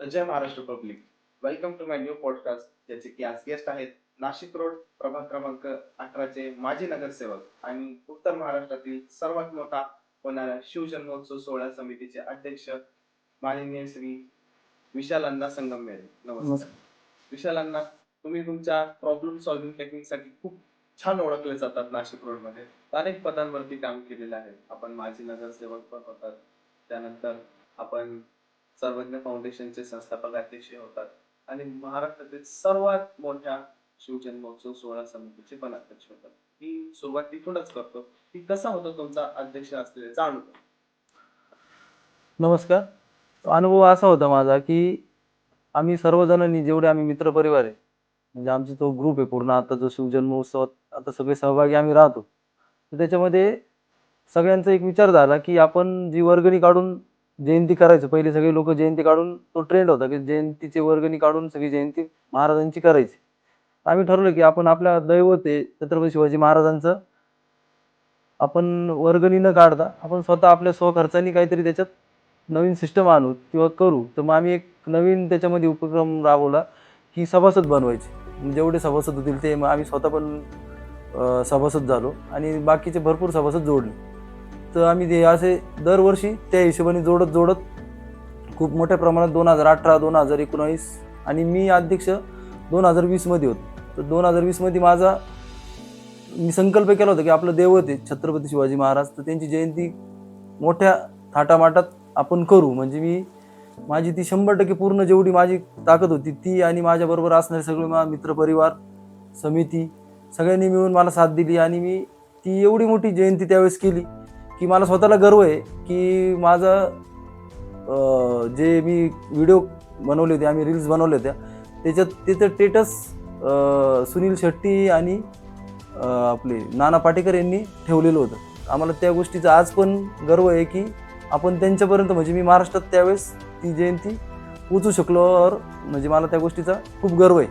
Jai Maharashtra public. Welcome to my new podcast, ज्याचे की आज गेस्ट आहेत नाशिक रोड प्रभाग क्रमांक 18चे माजी नगरसेवक आणि उत्तर महाराष्ट्रातील सर्वात मोठा होणाऱ्या शिवजन्मोत्सव सोहळा समितीचे अध्यक्ष माननीय श्री विशाल अण्णा संगमनेर. नमस्कार विशाल अण्णा. तुम्ही तुमच्या प्रॉब्लेम सॉल्व्हिंग टेक्निकसाठी खूप छान ओळखले जातात नाशिक रोड मध्ये. अनेक पदांवरती काम केलेलं आहे. आपण माजी नगरसेवक पण होतात, त्यानंतर आपण सर्वज्ञ फाउंडेशनचे संस्थापक अध्यक्ष होतात आणि महाराष्ट्रातील सर्वात मोठ्या शिवजन्मोत्सव सोहळा समितीचे पण अध्यक्ष होतात. ही सुरुवात तिथूनच करतो की कसा होता तुमचा अध्यक्ष असलेला जाणून. नमस्कार. अनुभव असा होता माझा की आम्ही सर्वजणांनी जेवढे आम्ही मित्रपरिवार आहे, म्हणजे आमचा तो ग्रुप आहे पूर्ण, आता जो शिवजन्मोत्सवात आता सगळे सहभागी आम्ही राहतो. तर त्याच्यामध्ये सगळ्यांचा एक विचार झाला की आपण जी वर्गणी काढून जयंती करायचो. पहिले सगळे लोक जयंती काढून, तो ट्रेंड होता की जयंतीची वर्गणी काढून सगळी जयंती महाराजांची करायची. आम्ही ठरवलं की आपण आपल्या दैवत आहे छत्रपती शिवाजी महाराजांचं आपण वर्गणी न काढता आपण स्वतः आपल्या स्वखर्चाने काहीतरी त्याच्यात नवीन सिस्टम आणू किंवा करू. तर मग आम्ही एक नवीन त्याच्यामध्ये उपक्रम राबवला की सभासद बनवायचे. जेवढे सभासद होतील ते मग आम्ही स्वतः पण सभासद झालो आणि बाकीचे भरपूर सभासद जोडले. तर आम्ही ते असे दरवर्षी त्या हिशोबाने जोडत जोडत खूप मोठ्या प्रमाणात 2018, 2019 आणि मी अध्यक्ष 2020 मध्ये होतो. तर 2020 मध्ये मी संकल्प केला होता की आपलं दैवत आहे छत्रपती शिवाजी महाराज, तर त्यांची जयंती मोठ्या थाटामाटात आपण करू. म्हणजे माझी ती 100% पूर्ण जेवढी माझी ताकद होती ती आणि माझ्याबरोबर असणारे सगळे मित्रपरिवार, समिती सगळ्यांनी मिळून मला साथ दिली आणि मी ती एवढी मोठी जयंती त्यावेळेस केली की मला स्वतःला गर्व आहे की माझं जे मी व्हिडिओ बनवले होते, आम्ही रील्स बनवल्या होत्या, त्याच्यात तिथं स्टेटस सुनील शेट्टी आणि आपले नाना पाटेकर यांनी ठेवलेलं होतं. आम्हाला त्या गोष्टीचा आज पण गर्व आहे की आपण त्यांच्यापर्यंत, म्हणजे मी महाराष्ट्रात त्यावेळेस ती जयंती पोचू शकलो. म्हणजे मला त्या गोष्टीचा खूप गर्व आहे.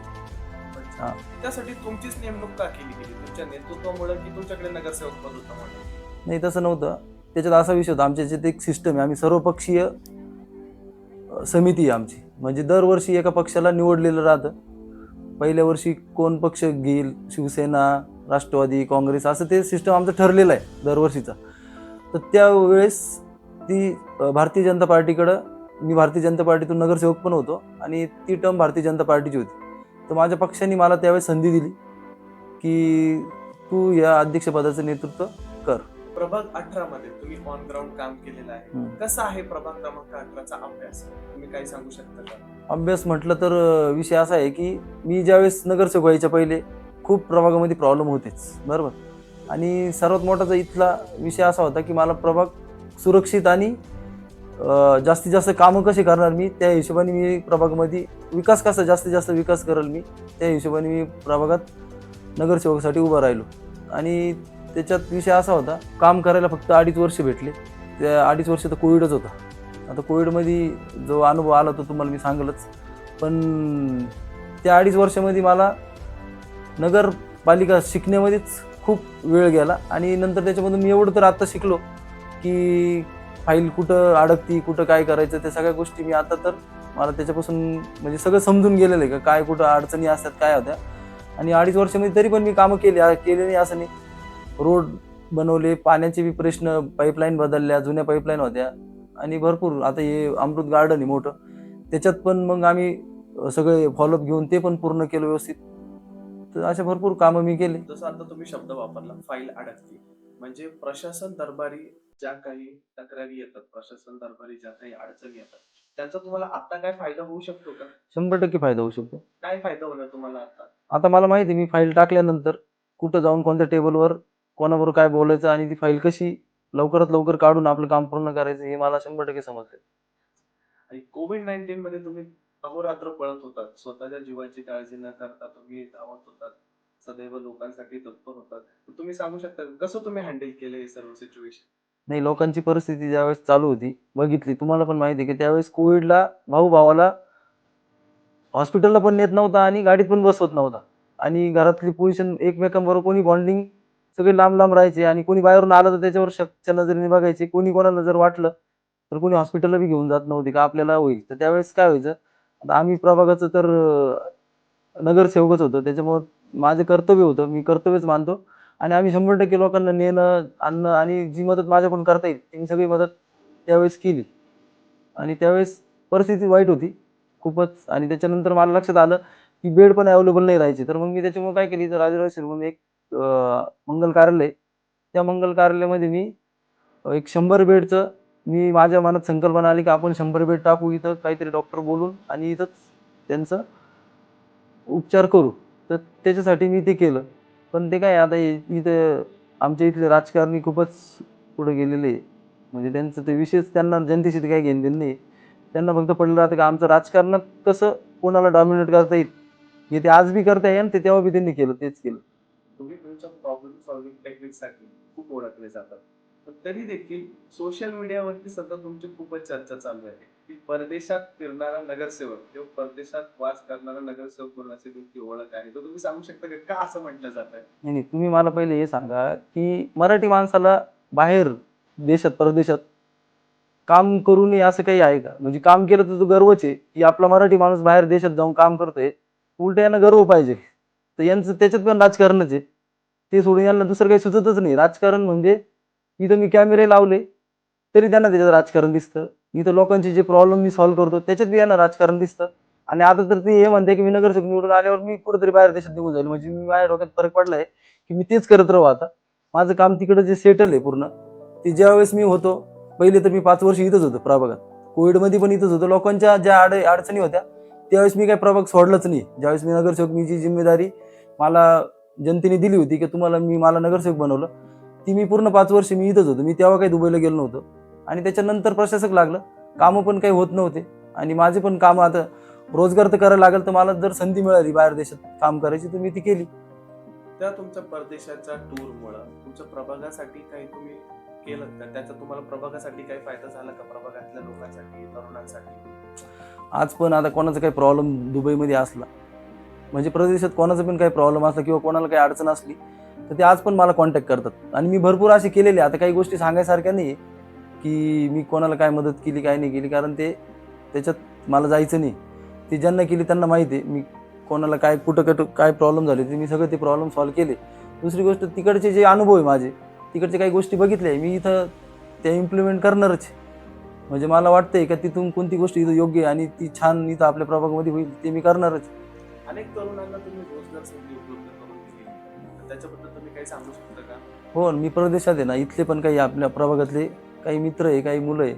त्यासाठी तुमचीच नेमणूक का केली गेली? तुमच्या नेतृत्वामुळे की तुमच्याकडे नगरसेवक पद होता म्हणून? नाही, तसं नव्हतं. त्याच्यात असा विषय होता, आमच्या याच्यात एक सिस्टम आहे, आम्ही सर्वपक्षीय समिती आहे आमची. म्हणजे दरवर्षी एका पक्षाला निवडलेलं राहतं. पहिल्या वर्षी कोण पक्ष घेईल, शिवसेना, राष्ट्रवादी, काँग्रेस, असं ते सिस्टम आमचं ठरलेलं आहे दरवर्षीचा. तर त्यावेळेस ती भारतीय जनता पार्टीकडं, मी भारतीय जनता पार्टीतून नगरसेवक पण होतो आणि ती टर्म भारतीय जनता पार्टीची होती. तर माझ्या पक्षाने मला त्यावेळेस संधी दिली की तू या अध्यक्षपदाचं नेतृत्व कर. प्रभाग 18 मध्ये तुम्ही ऑन ग्राउंड काम केलेलं आहे. कसा आहे प्रभाग क्रमांक 18चा अभ्यास? तुम्ही काही सांगू शकता का? अभ्यास म्हटलं तर विषय असा आहे की मी ज्यावेळेस नगरसेवक व्हायच्या पहिले खूप प्रभागामध्ये प्रॉब्लेम होतेच, बरोबर. आणि सर्वात मोठाचा इथला विषय असा होता की मला प्रभाग सुरक्षित आणि जास्तीत जास्त कामं कशी करणार मी, त्या हिशोबाने मी प्रभागामध्ये विकास कसा जास्तीत जास्त विकास करेल मी, त्या हिशोबाने मी प्रभागात नगरसेवकासाठी उभा राहिलो. आणि त्याच्यात विषय असा होता, काम करायला फक्त 2.5 वर्ष भेटले. त्या 2.5 वर्ष तर कोविडच होता. आता कोविडमध्ये जो अनुभव आला तो तुम्हाला मी सांगलच. पण त्या 2.5 वर्षामध्ये मला नगरपालिका शिकण्यामध्येच खूप वेळ गेला आणि नंतर त्याच्यामधून मी एवढं तर आता शिकलो की फाईल कुठं अडकती, कुठं काय करायचं, त्या सगळ्या गोष्टी मी आता तर मला त्याच्यापासून म्हणजे सगळं समजून गेलेलं आहे का काय कुठं अडचणी असतात, काय होत्या. आणि 2.5 वर्षामध्ये तरी पण मी कामं केले नाही असं नाही. रोड बनवले, पाण्याचे बी प्रश्न, पाईपलाईन बदलल्या, जुन्या पाईपलाईन होत्या आणि भरपूर. आता हे अमृत गार्डन आहे मोठं, त्याच्यात पण मग आम्ही सगळे फॉलोअप घेऊन ते पण पूर्ण केलं व्यवस्थित. तर अशा भरपूर कामं मी केले. जसं आता तुम्ही शब्द वापरला फाईल अडकली, म्हणजे प्रशासन दरबारी ज्या काही तक्रारी येतात, प्रशासन दरबारी ज्या काही अडचणी येतात, त्यांचा तुम्हाला आता काय फायदा होऊ शकतो का? 100% फायदा होऊ शकतो. काय फायदा होणार तुम्हाला आता? आता मला माहिती आहे, मी फाईल टाकल्यानंतर कुठं जाऊन कोणत्या टेबलवर कोणाबरोबर काय बोलायचं आणि ती फाईल कशी लवकरात लवकर काढून आपलं काम पूर्ण करायचं हे मला 100% समजलं. आणि कोविड-19 मध्ये तुम्ही अहोरात्र पळत होतात, स्वतःच्या जीवाची काळजी न करता तुम्ही धावत होतात, सदैव लोकांसाठी तत्पर होतात. तुम्ही सांगू शकता कसं तुम्ही हँडल केलं हे सर्व सिच्युएशन? नाही, लोकांची परिस्थिती ज्यावेळेस चालू होती बघितली, तुम्हाला पण माहिती आहे की त्यावेळेस कोविडला भावाला हॉस्पिटलला पण नेत नव्हता आणि गाडीत पण बसवत नव्हता आणि घरातली पोझिशन एकमेकांबरोबर कोणी बॉन्डिंग सगळे लांब लांब राहायचे आणि कोणी बाहेरून आलं तर त्याच्यावर शक्च्या नजरेने बघायचे. कोणी कोणाला जर वाटलं तर कोणी हॉस्पिटलला बी घेऊन जात नव्हते का आपल्याला होईल. तर त्यावेळेस काय व्हायचं, आता आम्ही प्रभागाचं तर नगरसेवकच होतो, त्याच्यामुळं माझं कर्तव्य होतं, मी कर्तव्यच मानतो. आणि आम्ही 100% लोकांना नेणं, आणणं आणि जी मदत माझ्याकडून करता येईल, ती सगळी मदत त्यावेळेस केली. आणि त्यावेळेस परिस्थिती वाईट होती खूपच. आणि त्याच्यानंतर मला लक्षात आलं, की बेड पण अवेलेबल नाही राहायचे. तर मग मी त्याच्यामुळे काय केली, तर राजेंद्र शिर म्हणून एक मंगल कार्यालय, त्या मंगल कार्यालयामध्ये मी एक 100 बेडचं मी माझ्या मनात संकल्पना आली, की आपण 100 बेड टाकू इथं, काहीतरी डॉक्टर बोलून आणि इथंच त्यांचं उपचार करू. तर त्याच्यासाठी मी ते केलं. पण ते काय आता इथं आमच्या इथले राजकारणी खूपच पुढे गेलेले आहे. म्हणजे त्यांचं ते विषयच, त्यांना जनतेशी काही घेणं-देणं नाही. त्यांना फक्त पडलं राहतं, की आमचं राजकारणात कसं कोणाला डॉमिनेट करता येईल, हे ते आज बी करताय आणि ते तेव्हा बी त्यांनी केलं, तेच केलं. तुम्ही तुमच्या प्रॉब्लेम सॉल्व्हिंग टेक्निकसाठी खूप ओळखले जातात. पण तरी देखील सोशल मीडियावरती सतत तुमची खूपच चर्चा चालू आहे की परदेशात फिरणारा नगरसेवक किंवा परदेशात वास करणारा नगरसेवक होण्याची तुमची ओळख आहे. तर तुम्ही सांगू शकता का असं म्हटलं जात आहे? नाही, नाही. तुम्ही मला पहिले हे सांगा, की मराठी माणसाला बाहेर देशात, परदेशात काम करू नये असं काही आहे का? म्हणजे काम केलं तर तो गर्वच आहे, की आपला मराठी माणूस बाहेर देशात जाऊन काम करतोय. उलटं यांना गर्व पाहिजे. तर यांचं त्याच्यात पण राजकारणच आहे. ते सोडून यांना दुसरं काही सुचतच नाही. राजकारण म्हणजे इथं मी कॅमेरे लावले, तरी त्यांना त्याच्यात राजकारण दिसतं. इथं लोकांचे जे प्रॉब्लेम मी सॉल्व्ह करतो, त्याच्यात बी यांना राजकारण दिसतं. आणि आता तर ते हे म्हणते, की मी नगरसेवक निवडून आल्यावर मी कुठेतरी बाहेर देशात निघून जाईल. म्हणजे माझ्या डोक्यात फरक पडलाय, की मी तेच करत राहू आता. माझं काम तिकडं जे सेटल आहे पूर्ण, ते ज्यावेळेस मी होतो, पहिले तर मी 5 वर्ष इथंच होतो प्रभागात. कोविडमध्ये पण इथंच होतो. लोकांच्या ज्या अडचणी होत्या, त्यावेळेस मी काही प्रभाग सोडलाच नाही. ज्यावेळेस मी नगरसेवक, मी जी जिम्मेदारी मला जनतेने दिली होती, की मला नगरसेवक बनवलं, ती मी पूर्ण 5 वर्ष मी इथंच होतो. मी तेव्हा काही दुबईला गेलो नव्हतो. आणि त्याच्यानंतर प्रशासक लागलं. कामं पण काही होत नव्हते. आणि माझे पण कामं आता रोजगार तर करायला लागेल, तर मला जर संधी मिळाली बाहेर देशात काम करायची, तर मी ती केली. त्या तुमच्या परदेशाच्या टूरमुळं तुमच्या प्रभागासाठी काही तुम्ही केलं का? त्याचा तुम्हाला प्रभागासाठी काही फायदा झाला का? प्रभागातल्या लोकांसाठी, तरुणांसाठी? आज पण आता कोणाचा काही प्रॉब्लेम दुबईमध्ये असला, म्हणजे प्रदेशात कोणाचा पण काही प्रॉब्लेम असला किंवा कोणाला काही अडचण असली, तर ते आज पण मला कॉन्टॅक्ट करतात. आणि मी भरपूर असे केलेले. आता काही गोष्टी सांगायसारख्या नाही, की मी कोणाला काय मदत केली, काय नाही केली, कारण त्याच्यात मला जायचं नाही. ते ज्यांना केली त्यांना माहिती आहे, मी कोणाला काय कुठं काय प्रॉब्लेम झाले, ते मी सगळे ते प्रॉब्लेम सॉल्व्ह केले. दुसरी गोष्ट, तिकडचे जे अनुभव आहे माझे, तिकडचे काही गोष्टी बघितल्या आहे, मी इथं त्या इम्प्लिमेंट करणारच आहे. म्हणजे मला वाटतंय का तिथून कोणती गोष्ट इथं योग्य आहे आणि ती छान इथं आपल्या प्रभागामध्ये होईल, ते मी करणारच. अनेक तरुणांना तुम्ही रोजगार संधी उपलब्ध करून दिली, तर त्याच्याबद्दल तुम्ही काही सांगू शकता का? हो, मी परदेशात आहे ना, इथले पण काही आपल्या प्रभागातले काही मित्र आहे, काही मुलं आहे,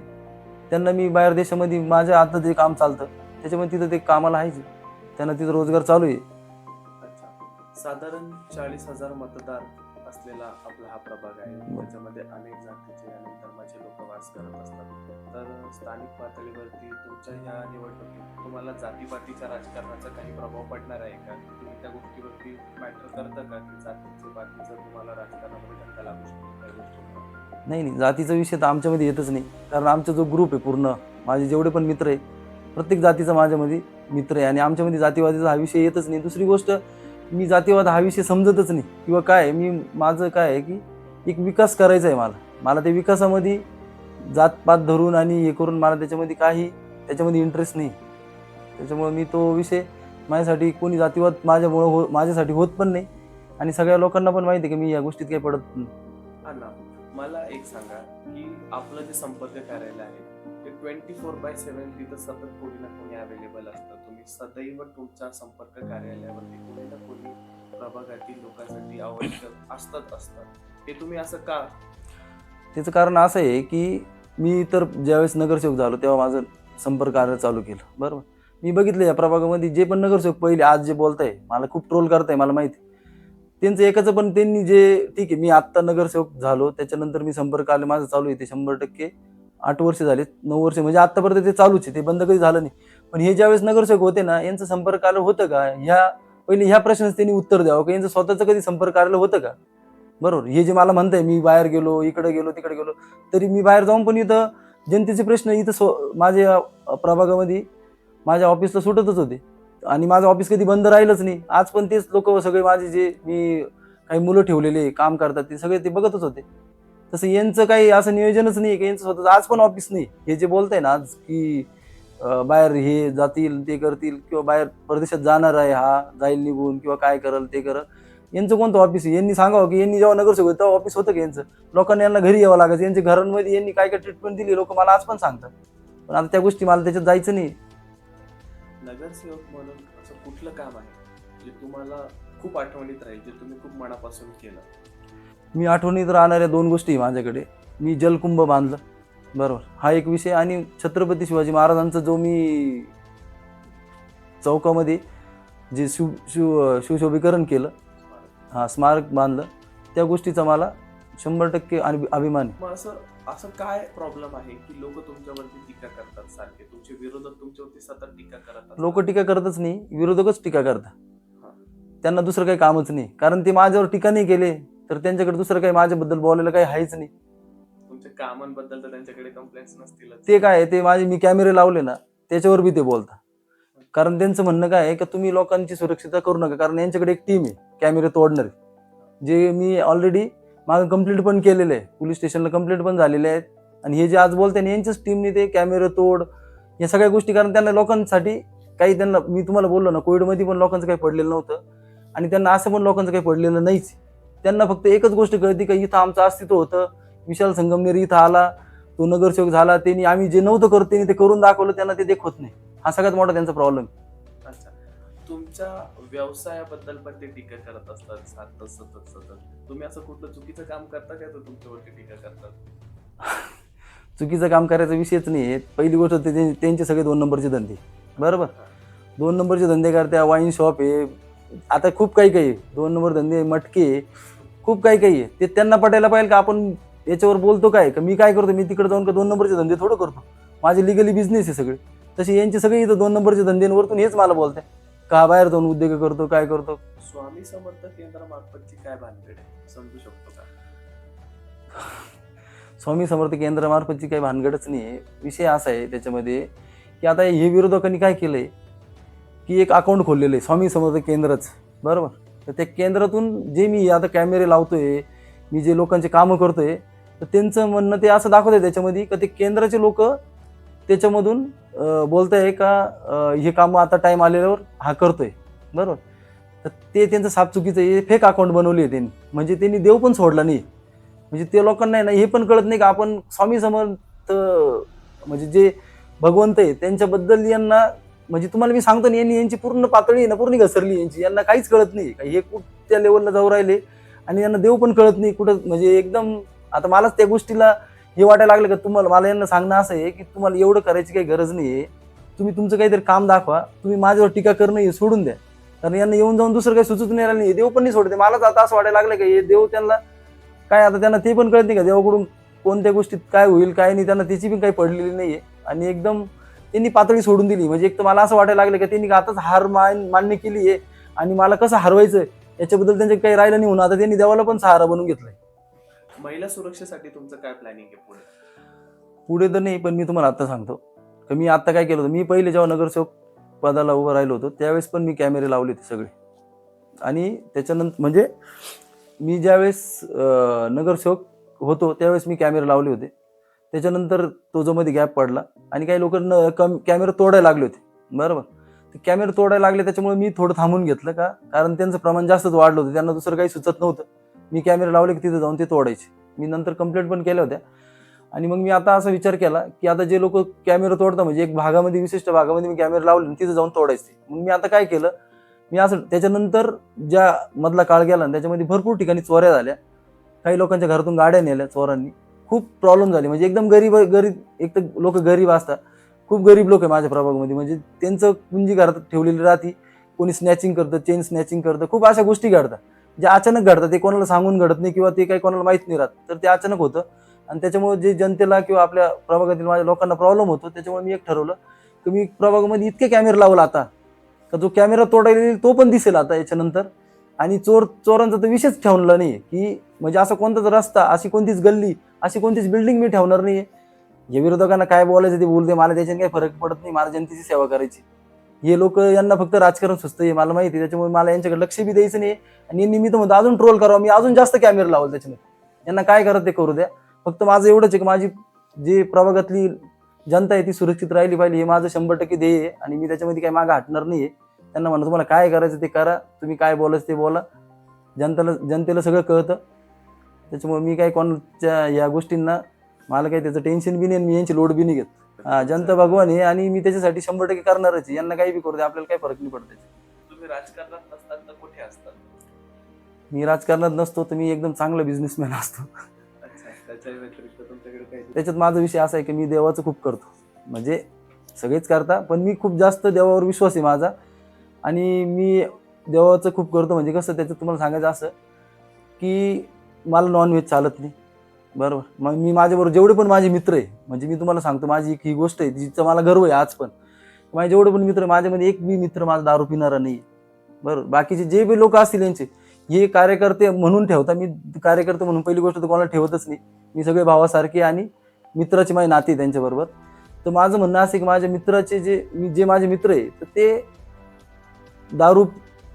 त्यांना मी बाहेर देशामध्ये माझं आता जे काम चालतं, त्याच्यामध्ये तिथं ते कामाला आहेच. त्यांना तिथं रोजगार चालू आहे. अच्छा. साधारण 40,000 मतदार असलेला आपला हा प्रभाग आहे. त्याच्यामध्ये अनेक जातीचे, अनेक धर्माचे लोक वास करत असतात. तर स्थानिक पातळीवरती तुमच्या ह्या निवडणुकीत तुम्हाला जातीपातीच्या राजकारणाचा काही प्रभाव पडणार आहे का? तुम्ही त्या गोष्टीवरती मॅटर करतं का, की जातीचं बाकीचं तुम्हाला राजकारणामध्ये धक्का लागू शकतो काही गोष्टींना? नाही, नाही, जातीचा विषय तर आमच्यामध्ये येतच नाही. कारण आमचा जो ग्रुप आहे पूर्ण, माझे जेवढे पण मित्र आहे, प्रत्येक जातीचा माझ्यामध्ये मित्र आहे आणि आमच्यामध्ये जातीवादाचा हा विषय येतच नाही. दुसरी गोष्ट, मी जातीवाद हा विषय समजतच नाही किंवा काय आहे, माझं काय आहे, की एक विकास करायचा आहे मला. मला ते विकासामध्ये जातपात धरून आणि हे करून मला त्याच्यामध्ये इंटरेस्ट नाही. त्याच्यामुळे मी तो विषय, माझ्यासाठी कोणी जातीवाद माझ्यासाठी होत पण नाही. आणि सगळ्या लोकांना पण माहिती आहे, की मी या गोष्टीत काही पडत नाही. अण्णा, मला एक सांगा की आपलं जे संपर्क कार्यालय आहे ते 24/7 तिथं सतत कोणी ना कोणी अवेलेबल असतं. तुम्ही सदैव तुमच्या संपर्क कार्यालयावरती कोणी ना कोणी प्रभागातील लोकांसाठी आवश्यक असतात. हे तुम्ही असं का? त्याचं कारण असं आहे, की मी तर ज्यावेळेस नगरसेवक झालो तेव्हा माझं संपर्क कार्य चालू केलं, बरोबर. मी बघितलं या प्रभागामध्ये जे पण नगरसेवक पहिले आज जे बोलताय, मला खूप ट्रोल करताय, मला माहिती. त्यांचं एकाचं पण, त्यांनी जे ठीक आहे, मी आत्ता नगरसेवक झालो त्याच्यानंतर मी संपर्क कार्य माझं चालू आहे, ते 100% 8 वर्ष झाले, 9 वर्ष, म्हणजे आत्तापर्यंत ते चालूच आहे, ते बंद कधी झालं नाही. पण हे ज्यावेळेस नगरसेवक होते ना, यांचं संपर्क कार्य होतं का, पहिले ह्या प्रश्नाचं त्यांनी उत्तर द्यावं, की यांचं स्वतःचं कधी संपर्क कार्य होतं का. बरोबर. हे जे मला म्हणताय, मी बाहेर गेलो, इकडे गेलो, तिकडे गेलो, तरी मी बाहेर जाऊन पण इथं जनतेचे प्रश्न इथं माझ्या प्रभागामध्ये माझ्या ऑफिसला सुटतच होते. आणि माझं ऑफिस कधी बंद राहिलंच नाही. आज पण तेच लोक सगळे माझे, जे मी काही मुलं ठेवलेले काम करतात, ते सगळे ते बघतच होते. तसं यांचं काही असं नियोजनच नाही, की यांचं स्वतःच आज पण ऑफिस नाही. हे जे बोलताय ना आज, की बाहेर हे जातील ते करतील किंवा बाहेर परदेशात जाणार आहे हा जाईल निघून किंवा काय करल ते करल, यांचं कोणतं ऑफिस आहे? यांनी सांगावं की यांनी जेव्हा नगरसेवक होते तेव्हा ऑफिस होतं की यांचं? लोकांनी यांना घरी यावं लागायचं, यांच्या घरांमध्ये यांनी काय काय ट्रीटमेंट दिली लोक मला आज पण सांगतात, पण आता त्या गोष्टी मला त्याच्यात जायचं नाही. नगरसेवक म्हणून असं कुठलं काम आहे जे तुम्हाला खूप आठवणीत राहील, जे तुम्ही खूप मनापासून केलं? मी आठवणीत राहणाऱ्या 2 गोष्टी आहे माझ्याकडे. मी जलकुंभ बांधलं, बरोबर, हा एक विषय, आणि छत्रपती शिवाजी महाराजांचा जो मी चौकामध्ये जे शिवशोभीकरण केलं, हा स्मारक बांधलं, त्या गोष्टीचा मला 100% अभिमान आहे. मग असं काय प्रॉब्लेम आहे की लोक तुमच्यावरती टीका करतात, सारखे तुमचे विरोधक तुमच्यावरती सतत टीका करत असतात? लोक टीका करतच नाही, विरोधकच टीका करतात. त्यांना दुसरं काही कामच नाही, कारण ते माझ्यावर टीका नाही केले तर त्यांच्याकडे दुसरं काही माझ्याबद्दल बोलायला काही आहेच नाही. तुमच्या कामांबद्दल तर त्यांच्याकडे कंप्लेंट्स नसतील. ते काय ते माझे मी कॅमेरे लावले ना त्याच्यावर बी ते बोलतात, कारण त्यांचं म्हणणं काय आहे की तुम्ही लोकांची सुरक्षितता करू नका, कारण यांच्याकडे एक टीम आहे कॅमेरे तोडणारी, जे मी ऑलरेडी मागे कंप्लीट पण केलेलं आहे, पोलीस स्टेशनला कंप्लीट पण झालेले आहेत. आणि हे जे आज बोलते ना यांच्याच टीमने ते कॅमेरे तोड या सगळ्या गोष्टी, कारण त्यांना लोकांसाठी काही, त्यांना मी तुम्हाला बोललो ना कोविडमध्ये पण लोकांचं काही पडलेलं नव्हतं आणि त्यांना असं पण लोकांचं काही पडलेलं नाहीच. त्यांना फक्त एकच गोष्ट कळते की इथं आमचं अस्तित्व होतं, विशाल संगमनेर इथं आला, तो नगरसेवक झाला, त्यांनी आम्ही जे नव्हतं करत त्यांनी ते करून दाखवलं, त्यांना ते देखवत नाही. हा सगळ्यात मोठा त्यांचा प्रॉब्लेम. अच्छा, तुमच्या व्यवसायाबद्दल पण ते टीका करत असतात सतत. तुम्ही असं कुठलं चुकीचं काम करता काय तर तुमच्यावरती टीका करतात? चुकीचं काम करायचा विषयच नाही आहे. पहिली गोष्ट त्यांचे सगळे 2 नंबरचे धंदे, बरोबर, 2 नंबरचे धंदे करत्या, वाईन शॉप आहे, आता खूप काही आहे, 2 नंबर धंदे, मटके, खूप काही आहे. ते त्यांना पटायला पाहिजे का आपण याच्यावर बोलतो काय, का मी काय करतो, मी तिकडे जाऊन का 2 नंबरचे धंदे थोडं करतो, माझे लिगली बिझनेस आहे सगळे. तसे यांचे सगळे इथं 2 नंबरचे धंद्यांवरतून हेच मला बोलते का बाहेर जाऊन उद्योग करतो काय करतो. स्वामी समर्थ केंद्रामार्फतची काय भानगड आहे समजू शकतो का? स्वामी समर्थ केंद्रामार्फतची काही भानगडच नाही आहे. विषय असा आहे त्याच्यामध्ये की आता हे विरोधकांनी काय केलंय की एक अकाउंट खोललेलं आहे स्वामी समर्थ केंद्रच, बरोबर. तर त्या केंद्रातून जे मी आता कॅमेरे लावतोय, मी जे लोकांचे कामं करतोय, तर त्यांचं म्हणणं ते असं दाखवतंय त्याच्यामध्ये का ते केंद्राचे लोक त्याच्यामधून बोलताय का हे कामं आता टाइम आलेल्यावर हा करतोय, बरोबर. तर ते त्यांचं साफ चुकीचं आहे, फेक अकाउंट बनवली आहे त्यांनी, म्हणजे त्यांनी देव पण सोडला नाही. म्हणजे ते लोकांना ना हे पण कळत नाही का आपण स्वामी समर्थ म्हणजे जे भगवंत आहे त्यांच्याबद्दल यांना, म्हणजे तुम्हाला मी सांगतो ना, यांची पूर्ण पातळी ना पूर्ण घसरली यांची, यांना काहीच कळत नाही का हे कुठच्या लेवलला जाऊ राहिले, आणि यांना देव पण कळत नाही कुठं, म्हणजे एकदम. आता मलाच त्या गोष्टीला हे वाटायला लागलं का तुम्हाला, मला यांना सांगणं असं आहे की तुम्हाला एवढं करायची काही गरज नाही आहे, तुम्ही तुमचं काहीतरी काम दाखवा, तुम्ही माझ्यावर टीका करणं हे सोडून द्या, कारण यांना येऊन जाऊन दुसरं काही सुचत नाही राहिलं नाही, देव पण नाही सोडते. मलाच आता असं वाटायला लागलं का हे देव त्यांना काय, आता त्यांना ते पण कळत नाही का देवाकडून कोणत्या गोष्टीत काय होईल काय नाही, त्यांना त्याची पण काही पडलेली नाहीये, आणि एकदम त्यांनी पातळी सोडून दिली. म्हणजे एक तर मला असं वाटायला लागलं की त्यांनी आताच हार मान्य केली आहे, आणि मला कसं हरवायचं याच्याबद्दल त्यांचे काही राहिलं नाही, म्हणून आता त्यांनी देवाला पण सहारा बनवून घेतलाय. महिला सुरक्षेसाठी तुमचं काय प्लॅनिंग आहे पुढे? पुढे तर नाही, पण मी तुम्हाला आता सांगतो की मी आता काय केलं होतं. मी पहिले जेव्हा नगरसेवक पदाला उभं राहिलो होतो त्यावेळेस पण मी कॅमेरे लावले होते सगळे, आणि त्याच्यानंतर म्हणजे मी ज्यावेळेस नगरसेवक होतो त्यावेळेस मी कॅमेरे लावले होते. त्याच्यानंतर तो जो मध्ये गॅप पडला आणि काही लोक कॅमेरे तोडायला लागले होते, बरोबर. ते कॅमेरे तोडायला लागले त्याच्यामुळे मी थोडं थांबून घेतलं का, कारण त्यांचं प्रमाण जास्तच वाढलं होतं, त्यांना दुसरं काही सुचत नव्हतं. मी कॅमेरे लावले की तिथे जाऊन ते तोडायचे. मी नंतर कंप्लेंट पण केल्या होत्या, आणि मग मी आता असा विचार केला की आता जे लोक कॅमेरे तोडतात, म्हणजे एक भागामध्ये विशिष्ट भागामध्ये मी कॅमेरे लावले तिथे जाऊन तोडायचे. मग मी आता काय केलं, मी असं त्याच्यानंतर ज्या मधला काळ गेला त्याच्यामध्ये भरपूर ठिकाणी चोऱ्या झाल्या, काही लोकांच्या घरातून गाड्या नेल्या चोरांनी, खूप प्रॉब्लेम झाले. म्हणजे एकदम गरीब एक तर लोक गरीब असतात, खूप गरीब लोक आहे माझ्या प्रभागामध्ये, म्हणजे त्यांचं कुंजी घरात ठेवलेली राहती, कोणी स्नॅचिंग करतं, चेन स्नॅचिंग करतं, खूप अशा गोष्टी घडतात जे अचानक घडतात, ते कोणाला सांगून घडत नाही किंवा ते काही कोणाला माहीत नाही राहत, तर ते अचानक होतं. आणि त्याच्यामुळे जे जनतेला किंवा आपल्या प्रभागातील माझ्या लोकांना प्रॉब्लेम होतो, त्याच्यामुळे मी एक ठरवलं की मी प्रभागामध्ये इतके कॅमेरे लावला आता का जो कॅमेरा तोडायला येईल तो पण दिसेल आता याच्यानंतर. आणि चोरांचा तर विषयच ठेवला नाही की म्हणजे असा कोणताच रस्ता, अशी कोणतीच गल्ली, अशी कोणतीच बिल्डिंग मी ठेवणार नाही. हे विरोधकांना काय बोलायचं ते बोलते, मला त्याच्याने काही फरक पडत नाही, मला जनतेची सेवा करायची. हे लोक, यांना फक्त राजकारण सुचतं हे मला माहिती, त्याच्यामुळे मला यांच्याकडे लक्ष बी द्यायचं नाही. आणि यांनी मी तर म्हणतो अजून ट्रोल करावं, मी अजून जास्त कॅमेरा लावल त्याच्यामध्ये, यांना काय करत ते करू द्या. फक्त माझं एवढंच आहे की माझी जे प्रभागातली जनता आहे ती सुरक्षित राहिली पाहिजे, हे माझं 100% ध्येय आहे आणि मी त्याच्यामध्ये काही मागं हटणार नाहीये. त्यांना म्हणा तुम्हाला काय करायचं ते करा, तुम्ही काय बोलायचं ते बोला, जनतेला सगळं कळतं. त्याच्यामुळे मी काय कोणाच्या या गोष्टींना मला काही त्याचं टेन्शन बी नाही, मी यांची लोड बी नाही घेत. जनता भगवान आहे आणि मी त्याच्यासाठी 100% करणारच आहे. यांना काही बी करू दे, आपल्याला काही फरक नाही पडत त्याचा. तुम्ही राजकारणात नसतात तर कुठे असतात? मी राजकारणात नसतो तर मी एकदम चांगला बिझनेसमॅन असतो. अच्छा, त्याच्या व्यतिरिक्त तुमच्याकडे काही त्याच्यात माझा विषय असा आहे की मी देवाचं खूप करतो. म्हणजे सगळेच करता पण मी खूप जास्त देवावर विश्वास आहे माझा आणि मी देवाचं खूप करतो. म्हणजे कसं त्याचं तुम्हाला सांगायचं असं की मला नॉनव्हेज चालत नाही, बरोबर. मग मी माझ्याबरोबर जेवढे पण माझे मित्र आहे, म्हणजे मी तुम्हाला सांगतो माझी एक ही गोष्ट आहे जिचा मला गर्व आहे आज पण. माझे जेवढे पण मित्र, माझ्यामध्ये एक बी मित्र माझा दारू पिणारा नाही, बरोबर. बाकीचे जे बी लोक असतील यांचे हे कार्यकर्ते म्हणून ठेवता, मी कार्यकर्ते म्हणून पहिली गोष्ट तर कोणाला ठेवतच नाही. मी सगळे भावासारखे आणि मित्राची माझी नाती आहे त्यांच्याबरोबर. तर माझं म्हणणं असं की माझ्या मित्राचे जे माझे मित्र आहे तर ते दारू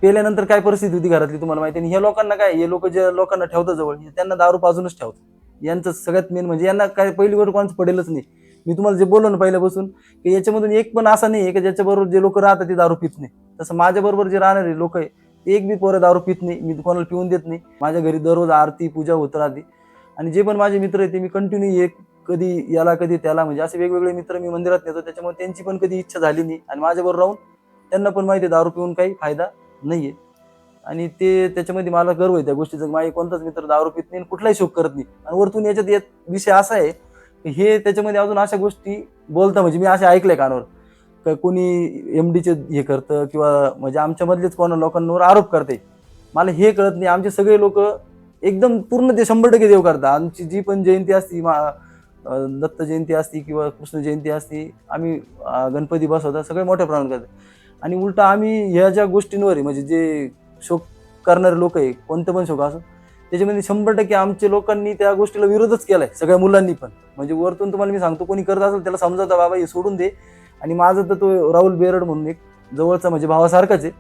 पेल्यानंतर काय परिस्थिती होती घरातली तुम्हाला माहिती आहे. हे लोकांना काय, हे लोक जे लोकांना ठेवतात जवळ त्यांना दारू पाजूनच ठेवतात. यांचं सगळ्यात मेन म्हणजे यांना काय पहिली गोष्ट कोणाचं पडेलच नाही. मी तुम्हाला जे बोललो ना पहिल्यापासून की याच्यामधून एक पण असा नाही आहे की ज्याच्याबरोबर जे लोक राहतात ते दारू पित नाही. तसं माझ्याबरोबर जे राहणारे लोक आहे ते एक बी पोरं दारू पित नाही, मी कोणाला पिऊन देत नाही. माझ्या घरी दररोज आरती पूजा होत राहते आणि जे पण माझे मित्र आहेत ते मी कंटिन्यू एक कधी याला कधी त्याला, म्हणजे असे वेगवेगळे मित्र मी मंदिरात नेतो. त्याच्यामुळे त्यांची पण कधी इच्छा झाली नाही आणि माझ्याबरोबर राहून त्यांना पण माहिती आहे दारू पिऊन काही फायदा नाहीये आणि ते त्याच्यामध्ये मला गर्व आहे त्या गोष्टीचा. माझे कोणताच मित्र दारू पित नाही, कुठलाही शोक करत नाही. आणि वरतून याच्यात विषय असा आहे की हे त्याच्यामध्ये अजून अशा गोष्टी बोलता, म्हणजे मी अशा ऐकलंय कानावर का कोणी MDचे हे करतं किंवा म्हणजे आमच्यामधलेच कोणा लोकांवर आरोप करते. मला हे कळत नाही. आमचे सगळे लोक एकदम पूर्ण ते 100% देव करतात. आमची जी पण जयंती असती, दत्त जयंती असती किंवा कृष्ण जयंती असती, आम्ही गणपती बसवता सगळे मोठ्या प्रमाणात करतात. आणि उलटा आम्ही ह्या ज्या गोष्टींवर आहे म्हणजे जे शोक करणारे लोक आहे, कोणतं पण शोक असो, त्याच्यामध्ये 100% आमच्या लोकांनी त्या गोष्टीला विरोधच केलाय, सगळ्या मुलांनी पण. म्हणजे वरतून तुम्हाला मी सांगतो कोणी करत असेल त्याला समजावता बाबा हे सोडून दे. आणि माझं तर तो राहुल बेरड म्हणून एक जवळचा म्हणजे भावासारखाच आहे,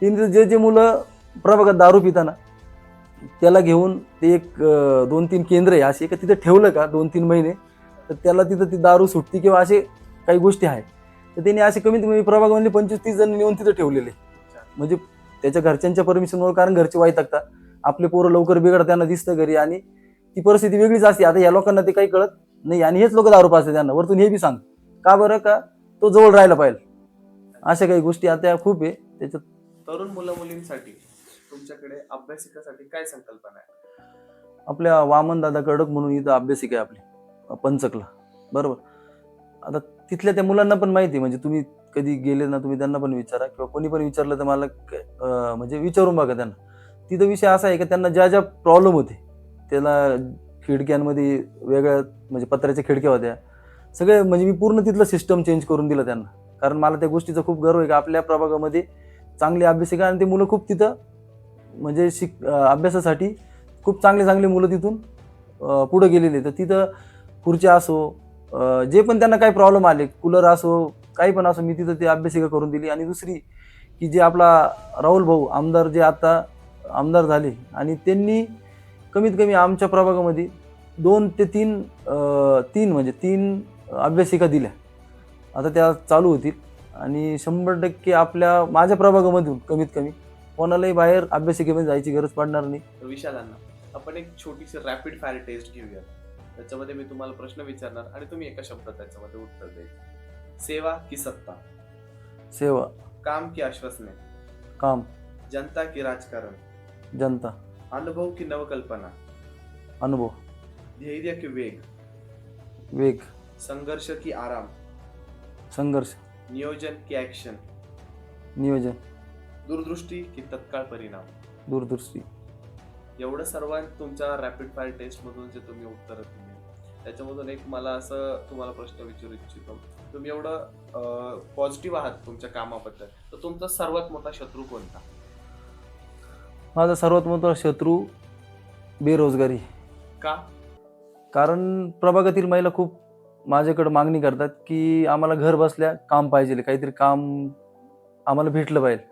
तिने जे मुलं प्रभागात दारू पिताना त्याला घेऊन ते एक 2-3 केंद्र आहे असे का तिथं ठेवलं का 2-3 महिने तर त्याला तिथं ती दारू सुटती किंवा असे काही गोष्टी आहेत. तर त्यांनी असे कमीत कमी प्रभागामध्ये 25-30 जण नेऊन तिथं ठेवलेले. म्हणजे त्याच्या घरच्यांच्या परमिशनवर, कारण घरचे वाईट टाकतात, आपले पोरं लवकर बिघडतात त्यांना दिसतं घरी आणि ती परिस्थिती वेगळीच असते. आता या लोकांना ते काही कळत नाही आणि हेच लोक दारू पाजतात त्यांना. वरतून हे बी सांग का बरं का तो जवळ राहायला पाहिजे. अशा काही गोष्टी आता खूप आहे त्याच्यात. तरुण मुलं मुलींसाठी तुमच्याकडे अभ्यासिकासाठी काय संकल्पना आहे? आपल्या वामन दादा कडक म्हणून इथं अभ्यासिका आहे आपली पंचकला, बरोबर. आता तिथल्या त्या मुलांना पण माहिती, म्हणजे तुम्ही कधी गेले ना तुम्ही त्यांना पण विचारा किंवा कोणी पण विचारलं तर मला म्हणजे विचारून बघा त्यांना. तिथं विषय असा आहे की त्यांना ज्या ज्या प्रॉब्लेम होते त्याला खिडक्यांमध्ये वेगळ्या म्हणजे पत्र्याच्या खिडक्या होत्या सगळे, म्हणजे मी पूर्ण तिथलं सिस्टम चेंज करून दिलं त्यांना. कारण मला त्या गोष्टीचा खूप गर्व आहे की आपल्या प्रभागामध्ये चांगली अभ्यासिका आणि ते मुलं खूप तिथं म्हणजे अभ्यासासाठी खूप चांगले मुलं तिथून पुढे गेलेले. तर तिथं खुर्च्या असो जे पण त्यांना काही प्रॉब्लेम आले, कूलर असो काही पण असो, मी तिथं ते अभ्यासिका करून दिली. आणि दुसरी की जे आपला राहुल भाऊ आमदार जे आता आमदार झाले आणि त्यांनी कमीत कमी आमच्या प्रभागामध्ये 2 ते 3 अभ्यासिका दिल्या. आता त्या चालू होतील आणि 100% माझ्या प्रभागामधून कमीत कमी कोणालाही बाहेर अभ्यासिकेमध्ये जायची गरज पडणार नाही. विशालांना आपण एक छोटीशी रॅपिड फायर टेस्ट घेऊया. त्याच्यामध्ये मी तुम्हाला प्रश्न विचारणार आणि तुम्ही एका शब्दात त्याच्यामध्ये उत्तर द्यायचं. सेवा की सत्ता? सेवा. काम की आश्वासने? काम. जनता की राजकारण? जनता. अनुभव की नवकल्पना? अनुभव. धैर्य की वेग? वेग. संघर्ष की आराम? संघर्ष. नियोजन की ऍक्शन? नियोजन. दूरदृष्टी की तत्काळ परिणाम? दूरदृष्टी. एवढं सर्व तुमच्या रॅपिड फायर टेस्ट मधून जे तुम्ही उत्तर दिली त्याच्यामधून एक मला असं तुम्हाला प्रश्न विचारू इच्छितो. तुम्ही एवढं पॉझिटिव्ह आहात तुमच्या कामाबद्दल, तर तुमचा सर्वात मोठा शत्रू कोणता? माझा सर्वात मोठा शत्रू बेरोजगारी. का? कारण प्रभागातील महिला खूप माझ्याकडे मागणी करतात की आम्हाला घर बसल्या काम पाहिजे, काहीतरी काम आम्हाला भेटलं पाहिजे.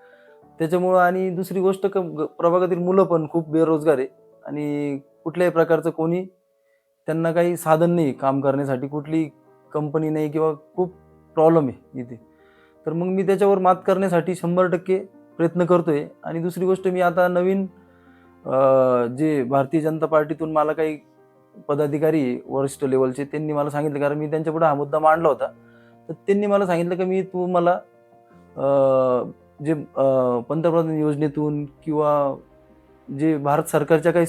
त्याच्यामुळं आणि दुसरी गोष्ट प्रभागातील मुलं पण खूप बेरोजगार आहे आणि कुठल्याही प्रकारचं कोणी त्यांना काही साधन नाही काम करण्यासाठी, कुठली कंपनी नाही किंवा खूप प्रॉब्लेम आहे इथे. तर मग मी त्याच्यावर मात करण्यासाठी 100% प्रयत्न करतोय. आणि दुसरी गोष्ट, मी आता नवीन जे भारतीय जनता पार्टीतून मला काही पदाधिकारी आहे, वरिष्ठ लेवलचे, त्यांनी मला सांगितलं, कारण मी त्यांच्यापुढे हा मुद्दा मांडला होता, तर त्यांनी मला सांगितलं की तू मला जे पंतप्रधान योजनेतून किंवा जे भारत सरकारच्या काही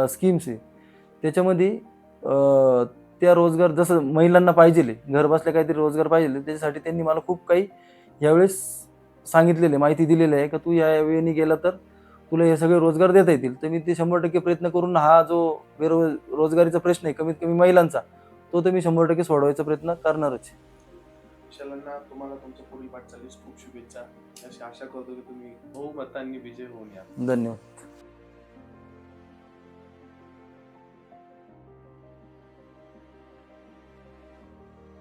स्कीम्स आहे त्याच्यामध्ये त्या रोजगार, जसं महिलांना पाहिजे घर बसल्या काहीतरी रोजगार पाहिजे, त्याच्यासाठी त्यांनी मला खूप काही यावेळेस सांगितलेले, माहिती दिलेली आहे, का तू या वेळेने गेला तर तुला हे सगळे रोजगार देता येतील. तर मी ते 100% प्रयत्न करून हा जो रोजगारीचा प्रश्न आहे कमीत कमी महिलांचा, तो तर मी 100% सोडवायचा प्रयत्न करणारच आहे. विशालांना तुम्हाला तुमच्या पुढील वाटचालीस खूप शुभेच्छा. अशी आशा करतो की तुम्ही बहुमतांनी विजय होऊन या. धन्यवाद.